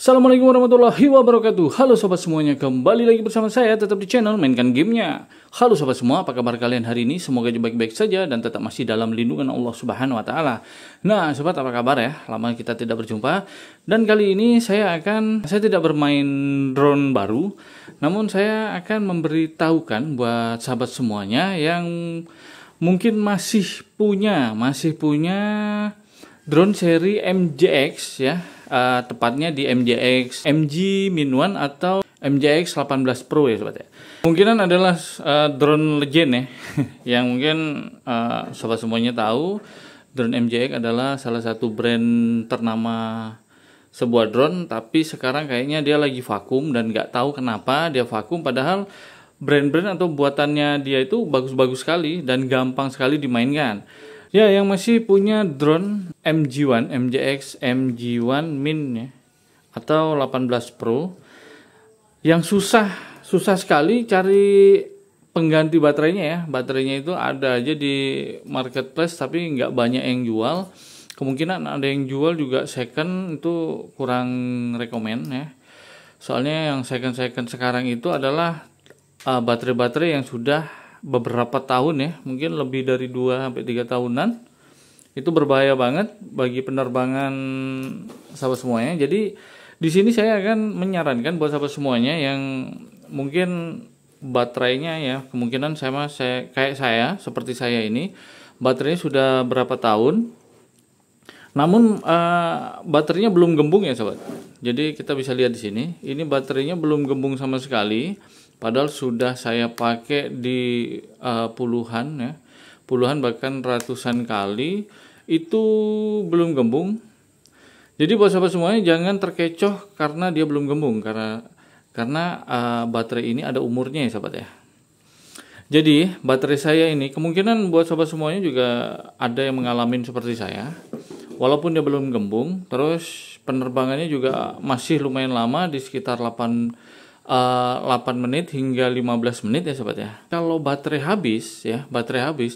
Assalamualaikum warahmatullahi wabarakatuh. Halo sobat semuanya, kembali lagi bersama saya tetap di channel Mainkan Gamenya. Halo sobat semua, apa kabar kalian hari ini? Semoga baik-baik saja dan tetap masih dalam lindungan Allah Subhanahu wa taala. Nah, sobat, apa kabar ya? Lama kita tidak berjumpa. Dan kali ini saya tidak bermain drone baru, namun saya akan memberitahukan buat sahabat semuanya yang mungkin masih punya drone seri MJX ya. Tepatnya di MJX MG-1 atau MJX 18 Pro ya sobat ya. Kemungkinan adalah drone legend ya yang mungkin sobat semuanya tahu drone MJX adalah salah satu brand ternama sebuah drone, tapi sekarang kayaknya dia lagi vakum dan nggak tahu kenapa dia vakum, padahal brand-brand atau buatannya dia itu bagus-bagus sekali dan gampang sekali dimainkan. Ya, yang masih punya drone MG1, MJX MG1 Min ya, atau 18 Pro, yang susah sekali cari pengganti baterainya ya. Baterainya itu ada aja di marketplace tapi nggak banyak yang jual. Kemungkinan ada yang jual juga second, itu kurang rekomen ya. Soalnya yang second sekarang itu adalah baterai-baterai yang sudah beberapa tahun ya, mungkin lebih dari 2-3 tahunan. Itu berbahaya banget bagi penerbangan sahabat semuanya. Jadi di sini saya akan menyarankan buat sahabat semuanya yang mungkin baterainya ya, kemungkinan seperti saya ini baterainya sudah berapa tahun, namun baterainya belum gembung ya sobat. Jadi kita bisa lihat di sini, ini baterainya belum gembung sama sekali. Padahal sudah saya pakai di puluhan bahkan ratusan kali, itu belum gembung. Jadi buat sahabat semuanya jangan terkecoh karena dia belum gembung, karena baterai ini ada umurnya ya sahabat ya. Jadi baterai saya ini kemungkinan buat sahabat semuanya juga ada yang mengalami seperti saya. Walaupun dia belum gembung, terus penerbangannya juga masih lumayan lama, di sekitar 8 menit hingga 15 menit ya sobat ya. Kalau baterai habis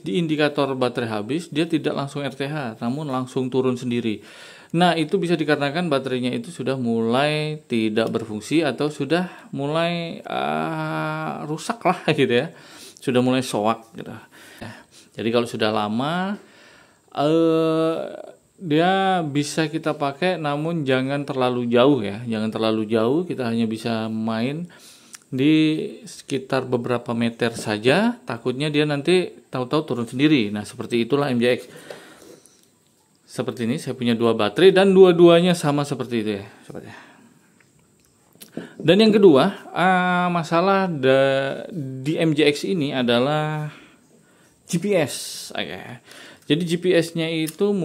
di indikator baterai habis, dia tidak langsung RTH namun langsung turun sendiri. Nah, itu bisa dikarenakan baterainya itu sudah mulai tidak berfungsi atau sudah mulai rusak lah gitu ya. Sudah mulai soak gitu. Jadi kalau sudah lama dia bisa kita pakai, namun jangan terlalu jauh ya, jangan terlalu jauh. Kita hanya bisa main di sekitar beberapa meter saja, takutnya dia nanti tahu-tahu turun sendiri. Nah, seperti itulah MJX. Seperti ini, saya punya 2 baterai dan dua-duanya sama seperti itu ya sobat ya. Dan yang kedua, masalah di MJX ini adalah GPS. Jadi GPS-nya itu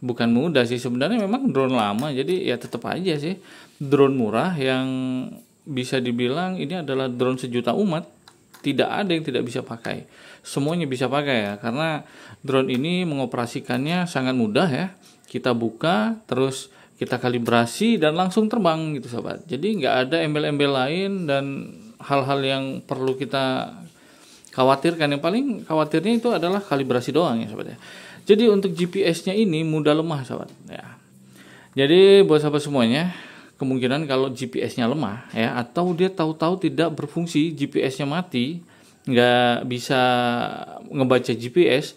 bukan mudah sih sebenarnya, memang drone lama, jadi ya tetap aja sih drone murah yang bisa dibilang ini adalah drone sejuta umat. Tidak ada yang tidak bisa pakai, semuanya bisa pakai ya, karena drone ini mengoperasikannya sangat mudah ya. Kita buka, terus kita kalibrasi dan langsung terbang gitu sobat. Jadi nggak ada embel-embel lain dan hal-hal yang perlu kita khawatirkan. Yang paling khawatirnya itu adalah kalibrasi doang ya sobat ya. Jadi untuk GPS-nya ini mudah lemah sobat ya. Jadi buat sahabat semuanya, kemungkinan kalau GPS-nya lemah ya, atau dia tahu-tahu tidak berfungsi, GPS-nya mati, nggak bisa ngebaca GPS,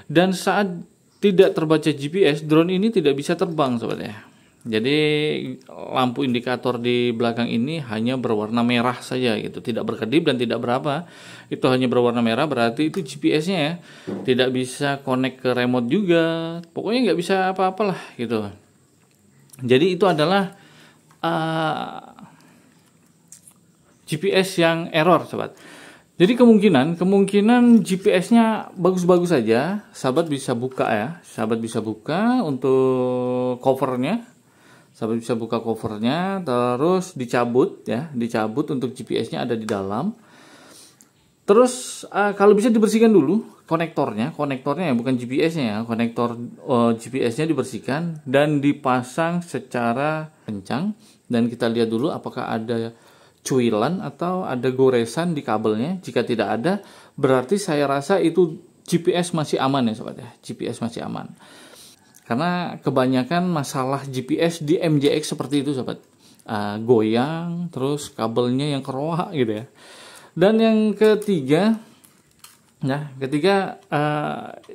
dan saat tidak terbaca GPS, drone ini tidak bisa terbang sobat ya. Jadi lampu indikator di belakang ini hanya berwarna merah saja gitu, tidak berkedip dan tidak berapa. Itu hanya berwarna merah, berarti itu GPS-nya ya. Tidak bisa connect ke remote juga, pokoknya nggak bisa apa-apalah gitu. Jadi itu adalah GPS yang error sobat. Jadi kemungkinan GPS-nya bagus-bagus saja, sahabat bisa buka ya. Sahabat bisa buka untuk covernya. Sahabat bisa buka covernya, terus dicabut untuk GPS-nya ada di dalam. Terus kalau bisa dibersihkan dulu konektornya ya, bukan GPS-nya ya. Konektor GPS-nya dibersihkan dan dipasang secara kencang, dan kita lihat dulu apakah ada cuilan atau ada goresan di kabelnya. Jika tidak ada, berarti saya rasa itu GPS masih aman ya sobat ya. GPS masih aman. Karena kebanyakan masalah GPS di MJX seperti itu sobat, goyang, terus kabelnya yang keroak gitu ya. Dan yang ketiga,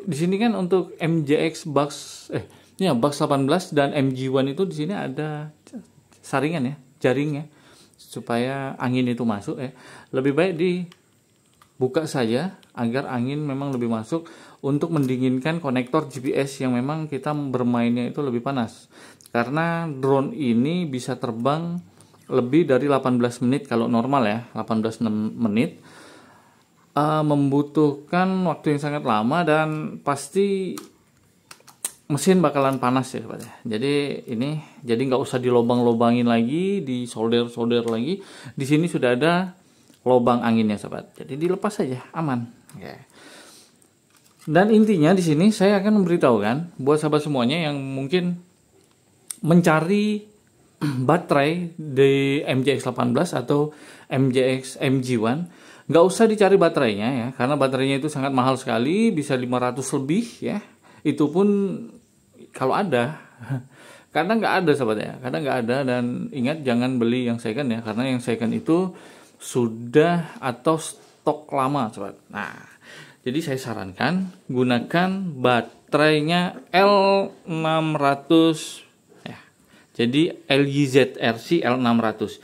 di sini kan untuk MJX Bugs Bugs 18 dan MG1 itu di sini ada saringan ya, jaringnya supaya angin itu masuk ya. Lebih baik dibuka saja agar angin memang lebih masuk untuk mendinginkan konektor GPS yang memang kita bermainnya itu lebih panas. Karena drone ini bisa terbang lebih dari 18 menit kalau normal ya, 18 menit. Membutuhkan waktu yang sangat lama dan pasti mesin bakalan panas ya sobat ya. Jadi nggak usah dilobang-lobangin lagi, disolder lagi. Di sini sudah ada lubang anginnya sobat. Jadi dilepas saja, aman. Okay. Dan intinya di sini saya akan memberitahukan buat sahabat semuanya yang mungkin mencari baterai di MJX 18 atau MJX MG1, nggak usah dicari baterainya ya, karena baterainya itu sangat mahal sekali, bisa 500 lebih ya. Itu pun kalau ada, kadang nggak ada sobat ya, kadang nggak ada. Dan ingat jangan beli yang second ya, karena yang second itu sudah atau stok lama sobat. Nah, jadi saya sarankan gunakan baterainya L600 ya. Jadi LYZRC L600.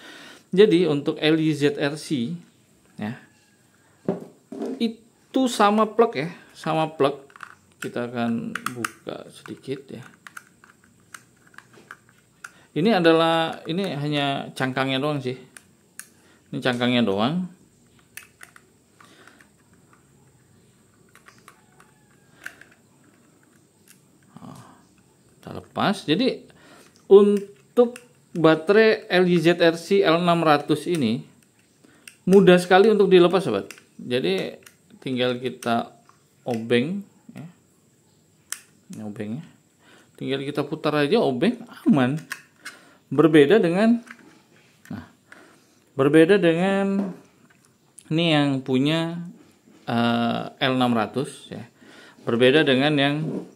Jadi untuk LYZRC ya, itu sama plug ya, sama plug. Kita akan buka sedikit ya. Ini hanya cangkangnya doang sih. Ini cangkangnya doang. Kita lepas. Jadi untuk baterai LYZRC L600 ini mudah sekali untuk dilepas sobat. Jadi tinggal kita obeng ya. Ini obengnya. Tinggal kita putar aja obeng, aman. Berbeda dengan ini yang punya L600 ya. Berbeda dengan yang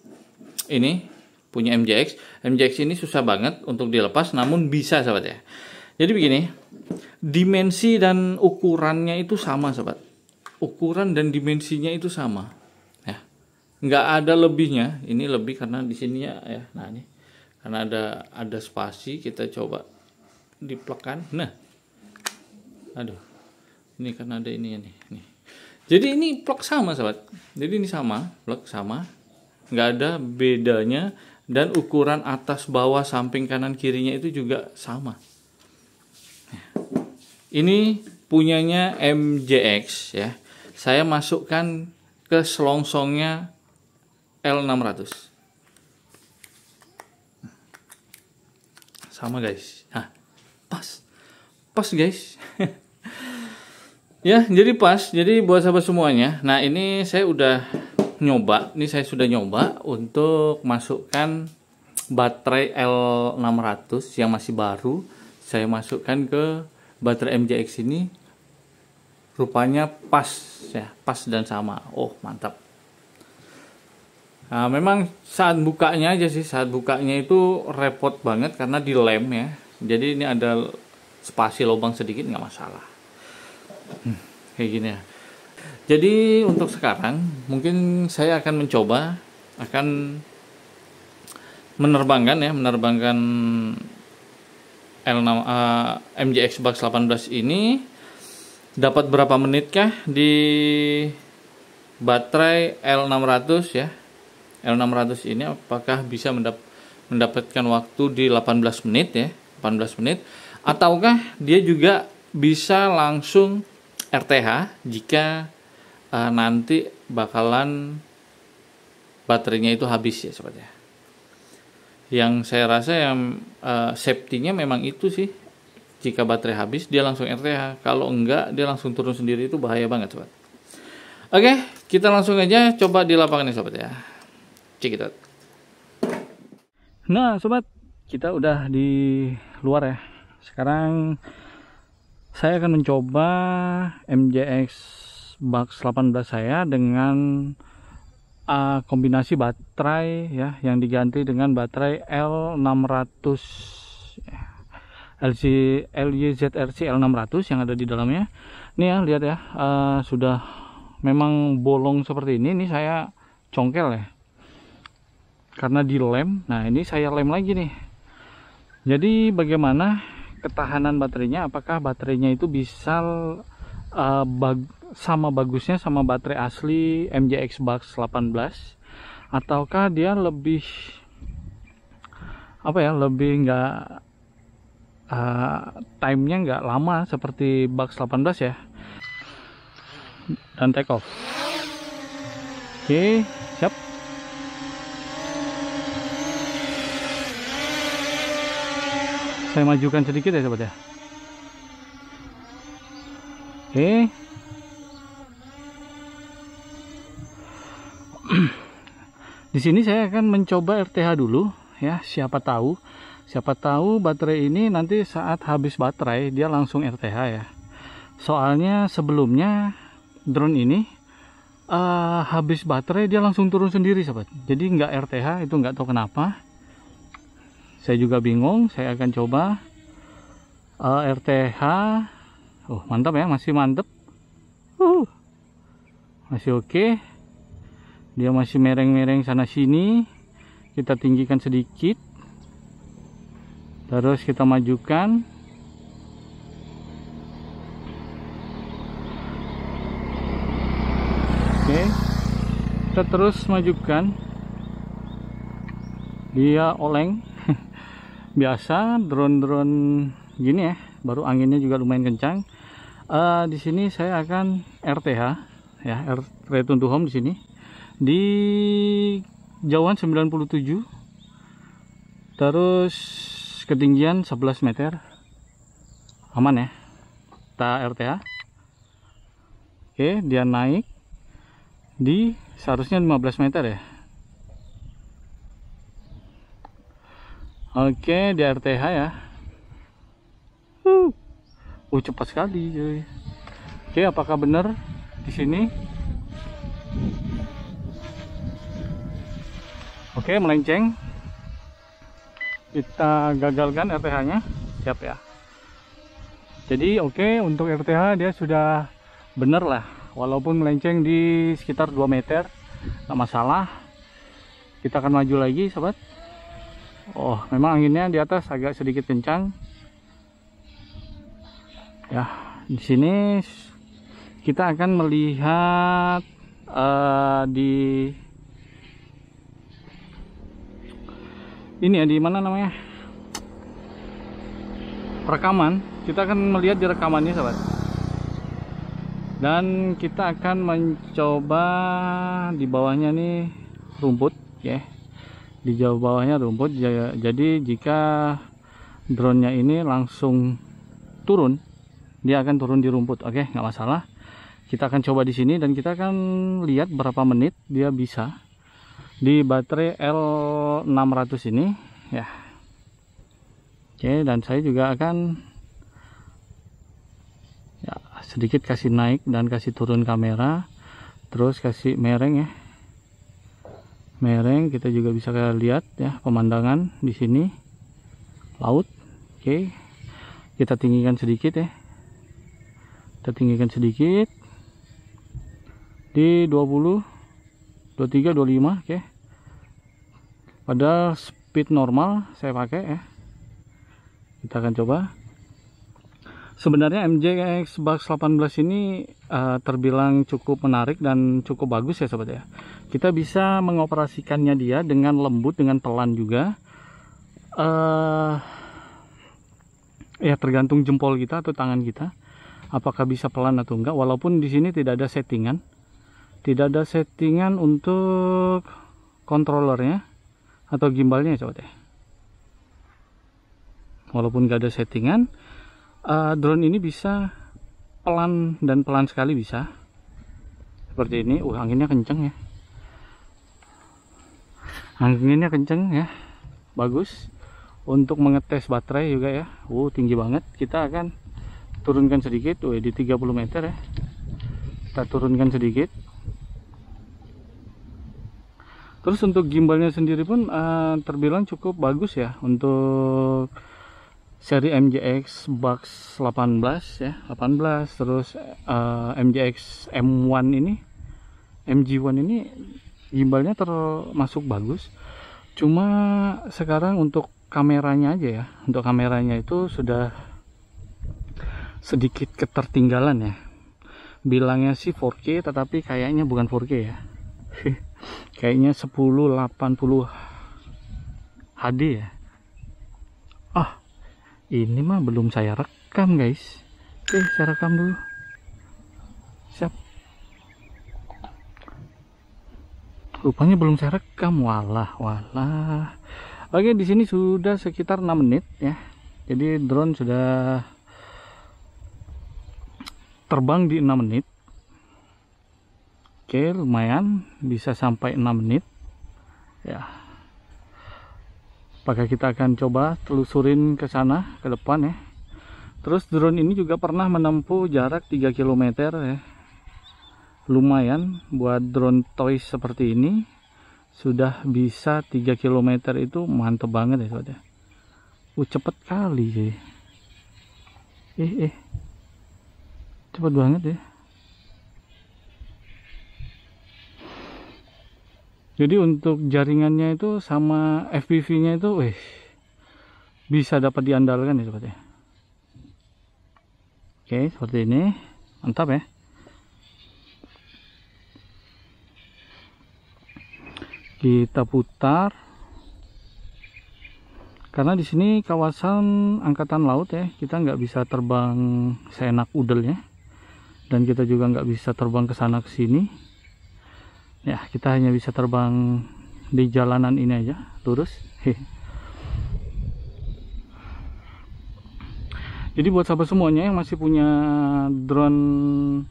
ini punya MJX. MJX ini susah banget untuk dilepas, namun bisa sobat ya. Jadi begini, dimensi dan ukurannya itu sama sobat. Ukuran dan dimensinya itu sama ya. Nggak ada lebihnya. Ini lebih karena di sini ya. Nah ini karena ada spasi, kita coba diplekan. Nah, aduh, ini karena ada ini nih. Jadi ini plug sama sobat. Jadi ini sama, plug sama, nggak ada bedanya. Dan ukuran atas bawah samping kanan kirinya itu juga sama. Ini punyanya MJX ya. Saya masukkan ke selongsongnya L600. Sama guys. Nah, pas guys. Ya, jadi pas. Jadi buat sahabat semuanya. Nah, ini saya sudah nyoba untuk masukkan baterai L600 yang masih baru. Saya masukkan ke baterai MJX ini. Rupanya pas ya, pas dan sama. Oh, mantap. Nah, memang saat bukanya aja sih, saat bukanya itu repot banget karena dilem ya. Jadi ini ada spasi lubang sedikit, nggak masalah. Kayak gini ya. Jadi untuk sekarang mungkin saya akan mencoba menerbangkan MJX Bugs 18 ini. Dapat berapa menit kah di baterai L600 ya. L600 ini apakah bisa mendapatkan waktu di 18 menit ya, 18 menit, ataukah dia juga bisa langsung RTH jika nanti bakalan baterainya itu habis ya sobat ya. Yang saya rasa yang safety-nya memang itu sih, jika baterai habis dia langsung RTH, kalau enggak dia langsung turun sendiri, itu bahaya banget sobat. Oke, kita langsung aja coba di lapangan nih sobat ya. Check it out. Nah sobat, kita udah di luar ya. Sekarang saya akan mencoba MJX Bugs 18 saya dengan kombinasi baterai ya yang diganti dengan baterai L600 LYZRC L600 yang ada di dalamnya. Ini ya, lihat ya, sudah memang bolong seperti ini. Ini saya congkel ya, karena dilem. Nah, ini saya lem lagi nih. Jadi bagaimana ketahanan baterainya? Apakah baterainya itu bisa sama bagusnya sama baterai asli MJX Bucks 18, ataukah dia lebih lebih nggak timenya nggak lama seperti Bucks 18 ya. Dan take off. Oke, siap. Saya majukan sedikit ya sobat ya. Oke. Di sini saya akan mencoba RTH dulu ya, siapa tahu baterai ini nanti saat habis baterai dia langsung RTH ya. Soalnya sebelumnya drone ini habis baterai dia langsung turun sendiri sobat. Jadi nggak RTH, itu nggak tahu kenapa. Saya juga bingung. Saya akan coba RTH. Oh, mantap ya, masih mantap. Masih oke. Dia masih mereng-mereng sana sini. Kita tinggikan sedikit. Terus kita majukan. Oke. Kita terus majukan. Dia oleng. Biasa drone-drone gini ya, baru anginnya juga lumayan kencang. Di sini saya akan RTH ya, return to home di sini di jauhan 97, terus ketinggian 11 meter, aman ya. Kita RTH. Oke, dia naik di seharusnya 15 meter ya. Oke, di RTH ya. Cepat sekali cuy. Oke, apakah benar di sini? Oke, melenceng. Kita gagalkan RTH-nya. Siap ya. Jadi oke, untuk RTH dia sudah benar lah. Walaupun melenceng di sekitar 2 meter, nggak masalah. Kita akan maju lagi sobat. Oh, memang anginnya di atas agak sedikit kencang. Ya, di sini kita akan melihat di ini ya, di mana namanya? Rekaman. Kita akan melihat di rekamannya, sahabat. Dan kita akan mencoba di bawahnya nih rumput, ya. Di jauh bawahnya rumput, jadi jika drone-nya ini langsung turun, dia akan turun di rumput. Oke, nggak masalah. Kita akan coba di sini dan kita akan lihat berapa menit dia bisa di baterai L600 ini, ya. Oke, dan saya juga akan ya sedikit kasih naik dan kasih turun kamera, terus kasih mereng ya. Mereng, kita juga bisa lihat ya pemandangan di sini, laut. Oke, kita tinggikan sedikit ya, kita tinggikan sedikit di 20, 23, 25. Oke, pada speed normal saya pakai ya. Kita akan coba. Sebenarnya MJX Bucks 18 ini terbilang cukup menarik dan cukup bagus ya sobat ya. Kita bisa mengoperasikannya dia dengan lembut, dengan pelan juga. Ya tergantung jempol kita atau tangan kita, apakah bisa pelan atau enggak. Walaupun di sini tidak ada settingan, untuk controllernya atau gimbalnya ya sobat ya. Walaupun nggak ada settingan, drone ini bisa pelan dan pelan sekali bisa seperti ini. Anginnya kenceng ya, anginnya kenceng ya, bagus untuk mengetes baterai juga ya. Tinggi banget. Kita akan turunkan sedikit di 30 meter ya, kita turunkan sedikit. Terus untuk gimbalnya sendiri pun terbilang cukup bagus ya untuk seri MJX Box 18 ya, 18. Terus MJX M1 ini, MG1 ini gimbalnya termasuk bagus. Cuma sekarang untuk kameranya aja ya, untuk kameranya itu sudah sedikit ketertinggalan ya. Bilangnya sih 4K tetapi kayaknya bukan 4K ya. Kayaknya 1080 HD ya. Ini mah belum saya rekam guys. Oke, saya rekam dulu. Siap. Rupanya belum saya rekam. Walah. Oke, di sini sudah sekitar 6 menit ya. Jadi drone sudah terbang di 6 menit. Oke, lumayan bisa sampai 6 menit ya. Apakah kita akan coba telusurin ke sana ke depan ya. Terus drone ini juga pernah menempuh jarak 3 km ya. Lumayan buat drone toys seperti ini. Sudah bisa 3 km itu mantep banget ya sobat ya. Cepet kali sih. Cepet banget ya. Jadi untuk jaringannya itu sama FPV-nya itu bisa dapat diandalkan ya sobat ya. Oke, seperti ini. Mantap ya. Kita putar. Karena di sini kawasan angkatan laut ya, kita nggak bisa terbang seenak udelnya. Dan kita juga nggak bisa terbang ke sana ke sini. Ya, kita hanya bisa terbang di jalanan ini aja, lurus. Jadi buat sahabat semuanya yang masih punya drone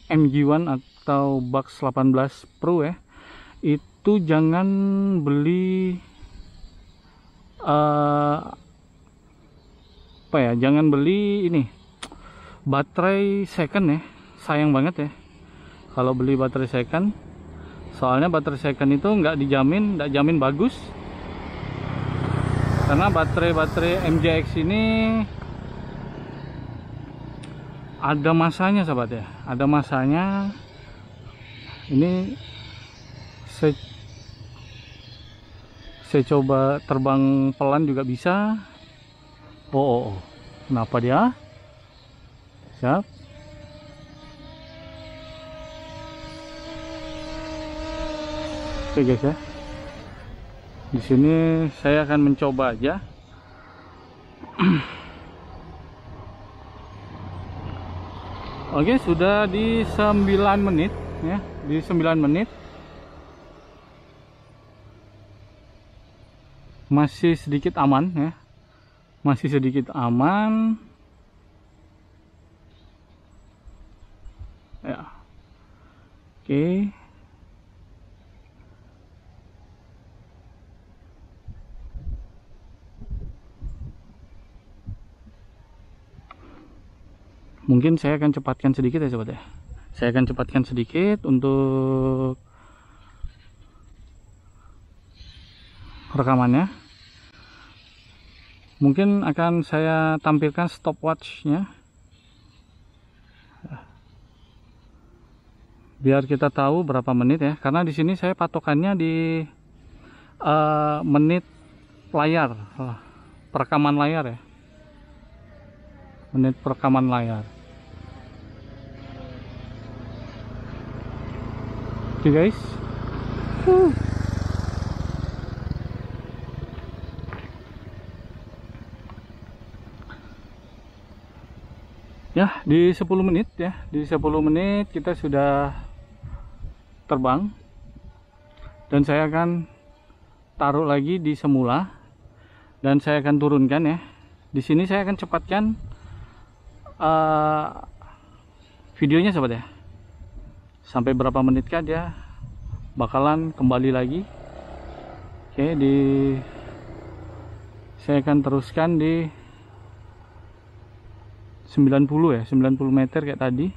MG1 atau Box 18 Pro ya, itu jangan beli jangan beli ini baterai second ya. Sayang banget ya kalau beli baterai second. Soalnya baterai second itu nggak jamin bagus. Karena baterai MJX ini ada masanya sahabat ya. Ada masanya. Ini saya coba terbang pelan juga bisa. Kenapa dia? Siap. Oke guys ya, di sini saya akan mencoba aja. Oke, sudah di 9 menit ya, di 9 menit masih sedikit aman ya, masih sedikit aman ya. Oke. Mungkin saya akan cepatkan sedikit ya sobat ya. Saya akan cepatkan sedikit untuk rekamannya. Mungkin akan saya tampilkan stopwatchnya, biar kita tahu berapa menit ya. Karena di sini saya patokannya di menit layar, perekaman layar ya. Menit perekaman layar. Oke guys. Ya, di 10 menit ya. Di 10 menit kita sudah terbang. Dan saya akan taruh lagi di semula dan saya akan turunkan ya. Di sini saya akan cepatkan videonya sobat ya. Sampai berapa menitkah dia bakalan kembali lagi. Oke, saya akan teruskan di 90 ya, 90 meter kayak tadi.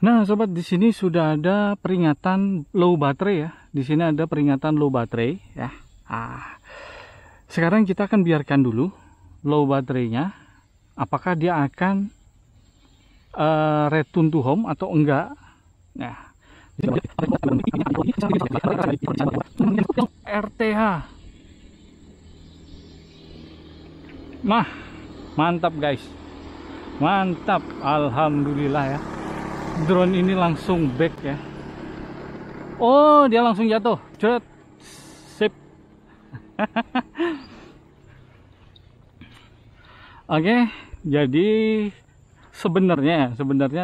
Nah, sobat, di sini sudah ada peringatan low baterai ya. Di sini ada peringatan low baterai ya. Sekarang kita akan biarkan dulu low baterainya. Apakah dia akan return to home atau enggak? Nah, RTH. Nah, mantap guys. Mantap, alhamdulillah ya. Drone ini langsung back ya. Oh, dia langsung jatuh. Cet. Sip. Oke, jadi sebenarnya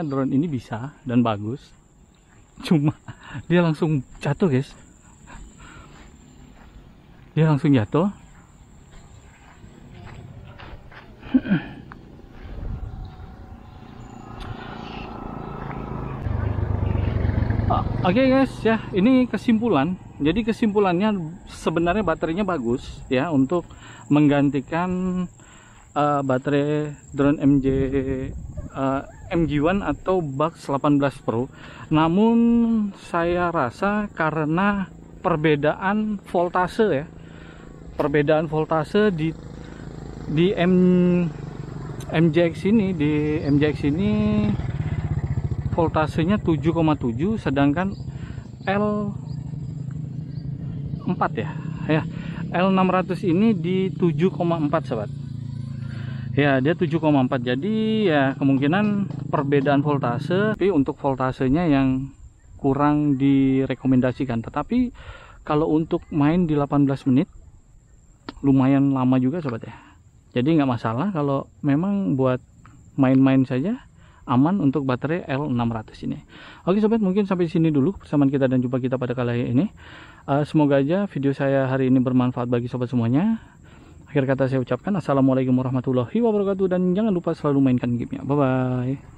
drone ini bisa dan bagus. Cuma dia langsung jatuh, guys. Dia langsung jatuh. Oke guys ya, ini kesimpulan. Jadi kesimpulannya sebenarnya baterainya bagus ya untuk menggantikan baterai drone MG1 atau Bugs 18 Pro. Namun saya rasa karena perbedaan voltase ya, perbedaan voltase di MJX ini voltasenya 7,7 sedangkan L4 ya L600 ini di 7,4 sobat ya, dia 7,4. jadi ya kemungkinan perbedaan voltase, tapi untuk voltasenya yang kurang direkomendasikan. Tetapi kalau untuk main di 18 menit lumayan lama juga sobat ya, jadi nggak masalah kalau memang buat main-main saja, aman untuk baterai L600 ini. Oke sobat, mungkin sampai sini dulu persamaan kita dan jumpa kita pada kali ini. Semoga aja video saya hari ini bermanfaat bagi sobat semuanya. Akhir kata saya ucapkan assalamualaikum warahmatullahi wabarakatuh, dan jangan lupa selalu mainkan gamenya. Bye bye.